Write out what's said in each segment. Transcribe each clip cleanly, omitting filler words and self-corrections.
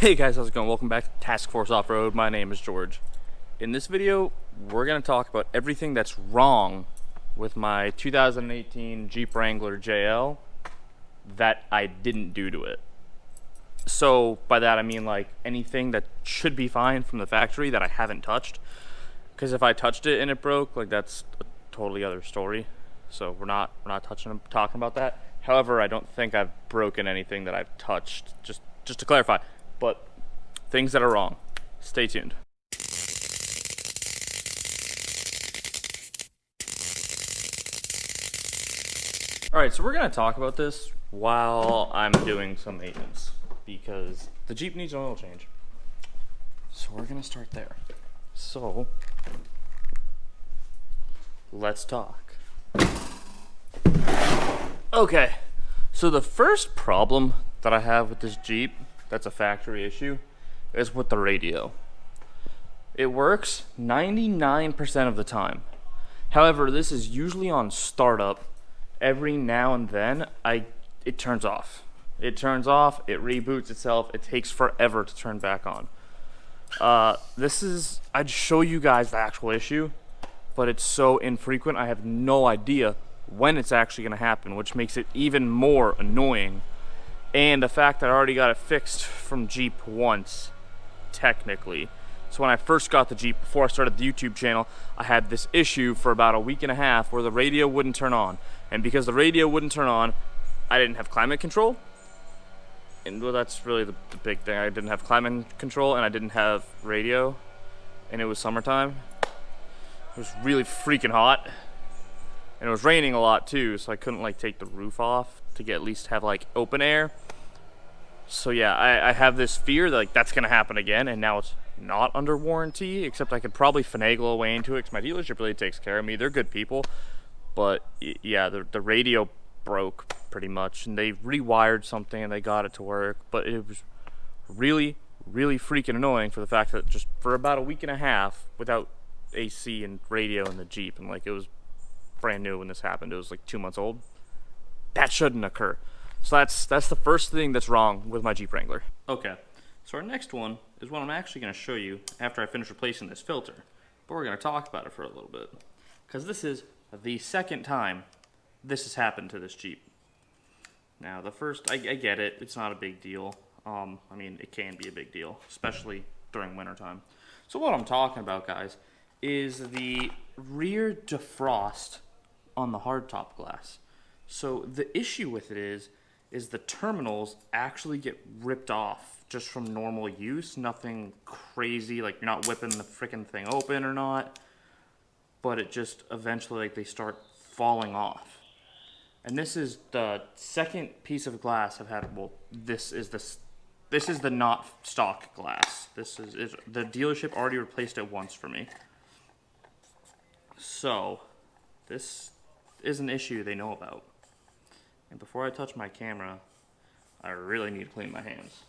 Hey guys, how's it going? Welcome back to Task Force Off-Road. My name is George. In this video, we're going to talk about everything that's wrong with my 2018 Jeep Wrangler JL that I didn't do to it. So by that I mean like anything that should be fine from the factory that I haven't touched. Because if I touched it and it broke, like that's a totally other story. So we're not talking about that. However, I don't think I've broken anything that I've touched, just to clarify. But things that are wrong. Stay tuned. Alright, so we're going to talk about this while I'm doing some maintenance, because the Jeep needs an oil change. So we're going to start there. So, let's talk. Okay, so the first problem that I have with this Jeep that's a factory issue is with the radio. It works 99% of the time. However, this is usually on startup. Every now and then, it turns off. It turns off, it reboots itself, it takes forever to turn back on. I'd show you guys the actual issue, but it's so infrequent, I have no idea when it's actually gonna happen, which makes it even more annoying. And the fact that I already got it fixed from Jeep once, technically. So when I first got the Jeep, before I started the YouTube channel, I had this issue for about a week and a half where the radio wouldn't turn on. And because the radio wouldn't turn on, I didn't have climate control. And well, that's really the big thing. I didn't have climate control and I didn't have radio. And it was summertime. It was really freaking hot. And it was raining a lot too, so I couldn't like take the roof off to at least have like open air. So yeah, I have this fear that like that's gonna happen again, and now it's not under warranty, except I could probably finagle a way into it because my dealership really takes care of me. They're good people. But yeah, the radio broke pretty much, and they rewired something and they got it to work, but it was really freaking annoying for the fact that just for about a week and a half without AC and radio in the Jeep, and like it was brand new when this happened. It was like 2 months old. That shouldn't occur. So that's the first thing that's wrong with my Jeep Wrangler. Okay, so our next one is what I'm actually going to show you after I finish replacing this filter. But we're going to talk about it for a little bit, because this is the second time this has happened to this Jeep. Now the first, I get it, it's not a big deal. I mean, it can be a big deal, especially during wintertime. So what I'm talking about, guys, is the rear defrost on the hardtop glass. So the issue with it is the terminals actually get ripped off just from normal use. Nothing crazy, like you're not whipping the freaking thing open or not, but it just eventually like they start falling off. And this is the second piece of glass I've had. Well, this is the not stock glass. This is the dealership already replaced it once for me. So this is an issue they know about. And before I touch my camera, I really need to clean my hands.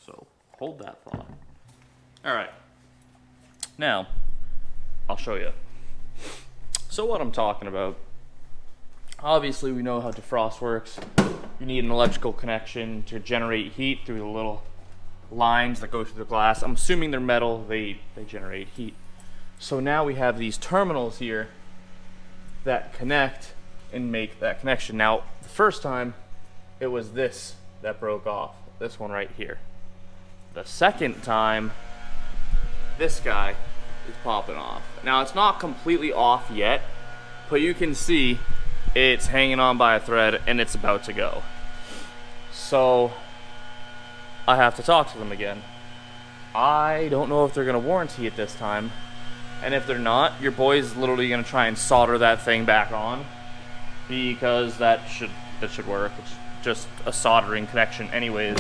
So hold that thought. All right. Now, I'll show you. So what I'm talking about, obviously we know how defrost works. You need an electrical connection to generate heat through the little lines that go through the glass. I'm assuming they're metal, they generate heat. So now we have these terminals here that connect and make that connection. Now, the first time, it was this that broke off. This one right here. The second time, this guy is popping off. Now, it's not completely off yet, but you can see it's hanging on by a thread and it's about to go. So, I have to talk to them again. I don't know if they're going to warranty it this time. And if they're not, your boy's literally going to try and solder that thing back on, because that should work. It's just a soldering connection anyways.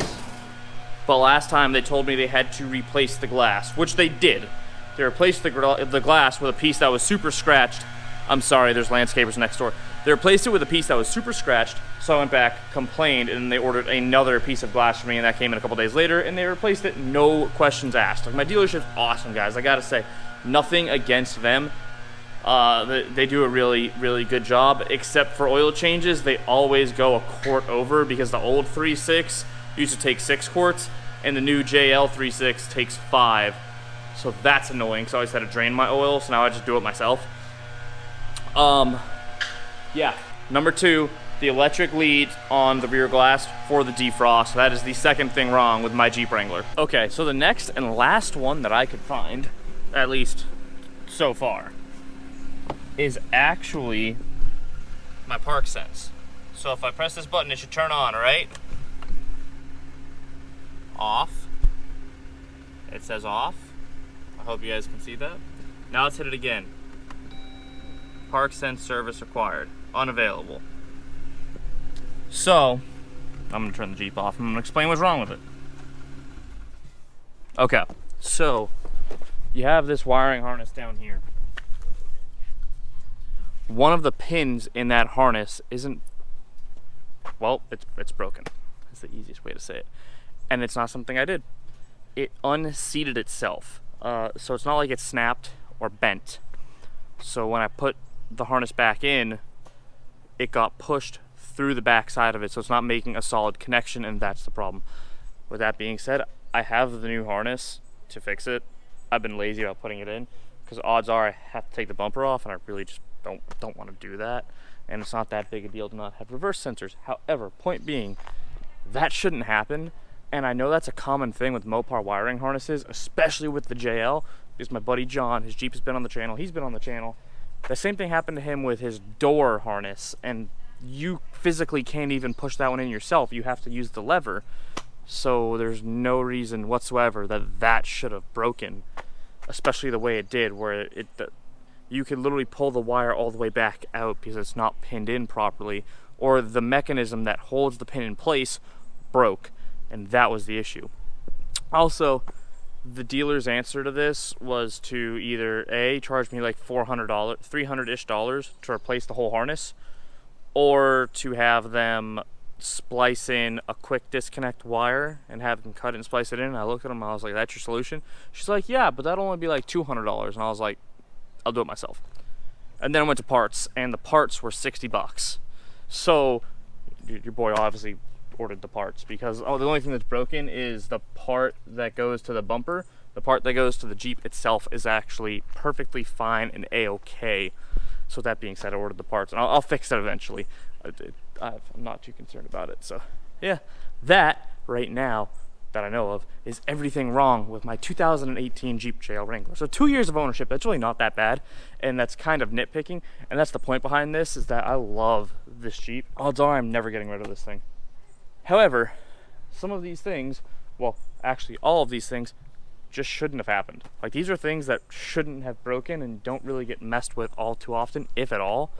But last time they told me they had to replace the glass, which they did. They replaced the glass with a piece that was super scratched. I'm sorry, there's landscapers next door. They replaced it with a piece that was super scratched, so I went back, complained, and they ordered another piece of glass for me, and that came in a couple days later, and they replaced it, no questions asked. Like, my dealership's awesome, guys, I gotta say. Nothing against them. They do a really good job, except for oil changes. They always go a quart over, because the old 3.6 used to take 6 quarts. and the new JL 3.6 takes 5. So that's annoying, so I always had to drain my oil, so now I just do it myself. Yeah. Number 2, the electric lead on the rear glass for the defrost. That is the second thing wrong with my Jeep Wrangler. Okay, so the next and last one that I could find, at least so far, is actually my ParkSense. So if I press this button, it should turn on, right? Off. It says off. I hope you guys can see that. Now let's hit it again. ParkSense service required. Unavailable. So, I'm gonna turn the Jeep off and I'm gonna explain what's wrong with it. Okay, so you have this wiring harness down here. One of the pins in that harness isn't, well, it's broken. That's the easiest way to say it. And it's not something I did. It unseated itself. So it's not like it snapped or bent. So when I put the harness back in, it got pushed through the back side of it, so it's not making a solid connection, and that's the problem. With that being said, I have the new harness to fix it. I've been lazy about putting it in, because odds are I have to take the bumper off, and I really just don't want to do that. And it's not that big a deal to not have reverse sensors. However, point being, that shouldn't happen. And I know that's a common thing with Mopar wiring harnesses, especially with the JL, because my buddy John, his Jeep has been on the channel, he's been on the channel. The same thing happened to him with his door harness, and you physically can't even push that one in yourself. You have to use the lever. So there's no reason whatsoever that should have broken, especially the way it did, where you could literally pull the wire all the way back out because it's not pinned in properly, or the mechanism that holds the pin in place broke. And that was the issue. Also, the dealer's answer to this was to either A, charge me like $400, $300-ish to replace the whole harness, or to have them splice in a quick disconnect wire and have them cut it and splice it in. And I looked at them, I was like, that's your solution? She's like, yeah, but that'll only be like $200. And I was like, I'll do it myself. And then I went to parts, and the parts were $60. So your boy obviously ordered the parts, because the only thing that's broken is the part that goes to the bumper. The part that goes to the Jeep itself is actually perfectly fine and a-okay. So with that being said, I ordered the parts, and I'll fix it eventually. I'm not too concerned about it. So yeah, that right now that I know of is everything wrong with my 2018 Jeep JL Wrangler. So 2 years of ownership, that's really not that bad, and that's kind of nitpicking, and that's the point behind this, is that I love this Jeep. Odds are I'm never getting rid of this thing. However, some of these things, well, actually all of these things, just shouldn't have happened. Like, these are things that shouldn't have broken and don't really get messed with all too often, if at all.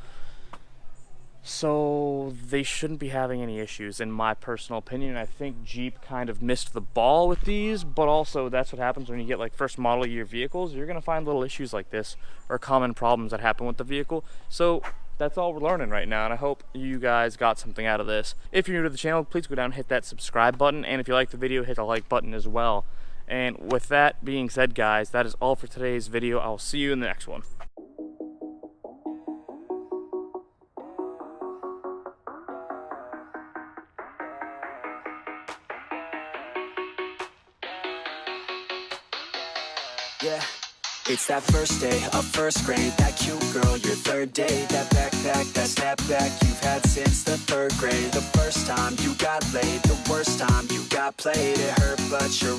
So they shouldn't be having any issues, in my personal opinion. I think Jeep kind of missed the ball with these, but also that's what happens when you get like first model year vehicles. You're gonna find little issues like this, or common problems that happen with the vehicle. So that's all we're learning right now, and I hope you guys got something out of this. If you're new to the channel, please go down and hit that subscribe button, and if you like the video, hit the like button as well. And with that being said, guys, that is all for today's video. I'll see you in the next one. Yeah, it's that first day of first grade. That cute girl, your third day. That backpack, that snapback you've had since the third grade. The first time you got laid, the worst time you got played. It hurt, but you're